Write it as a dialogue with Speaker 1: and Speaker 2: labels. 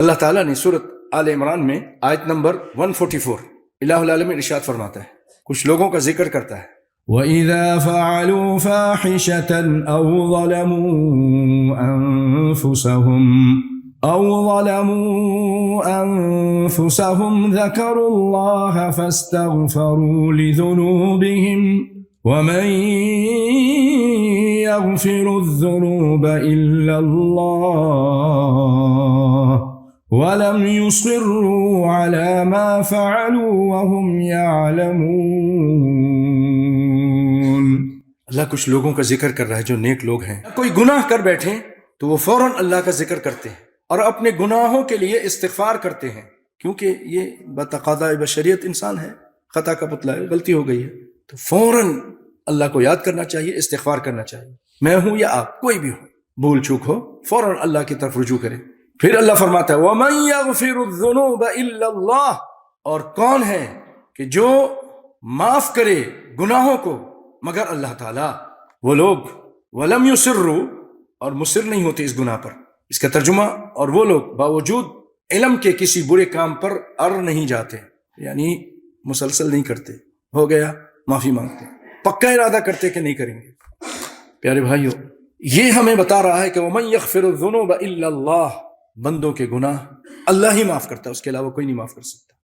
Speaker 1: اللہ تعالیٰ نے سورۃ آل عمران میں آیت نمبر 144 الہ العالمین ارشاد فرماتا ہے، کچھ لوگوں کا ذکر کرتا ہے،
Speaker 2: وَإِذَا فَعَلُوا فَاحِشَةً أَوْ ظَلَمُوا أَنفُسَهُمْ ذَكَرُوا اللَّهَ فَاسْتَغْفَرُوا لِذُنُوبِهِمْ وَمَن يَغْفِرُ الذُّنُوبَ إِلَّا اللَّهُ وَلَمْ يُصِرُّوا عَلَى مَا فَعَلُوا وَهُمْ يَعْلَمُونَ۔
Speaker 1: اللہ کچھ لوگوں کا ذکر کر رہا ہے جو نیک لوگ ہیں، کوئی گناہ کر بیٹھیں تو وہ فوراً اللہ کا ذکر کرتے ہیں اور اپنے گناہوں کے لیے استغفار کرتے ہیں، کیونکہ یہ بتقاضۂ بشریت انسان ہے، خطا کا پتلا ہے، غلطی ہو گئی ہے، تو فوراً اللہ کو یاد کرنا چاہیے، استغفار کرنا چاہیے۔ میں ہوں یا آپ، کوئی بھی ہو، بھول چوک ہو، فوراً اللہ کی طرف رجوع کریں۔ پھر اللہ فرماتا ہے وَمَن يَغْفِرُ الذُّنُوبَ إِلَّا اللَّهُ، اور کون ہے کہ جو معاف کرے گناہوں کو مگر اللہ تعالیٰ۔ وہ لوگ وَلَمْ يُصِرُّوا، اور مصر نہیں ہوتے اس گناہ پر، اس کا ترجمہ، اور وہ لوگ باوجود علم کے کسی برے کام پر اڑ نہیں جاتے، یعنی مسلسل نہیں کرتے، ہو گیا معافی مانگتے، پکا ارادہ کرتے کہ نہیں کریں گے۔ پیارے بھائیو، یہ ہمیں بتا رہا ہے کہ وَمَن يَغْفِرُ الذُّنُوبَ إِلَّا اللَّهُ، بندوں کے گناہ اللہ ہی معاف کرتا ہے، اس کے علاوہ کوئی نہیں معاف کر سکتا۔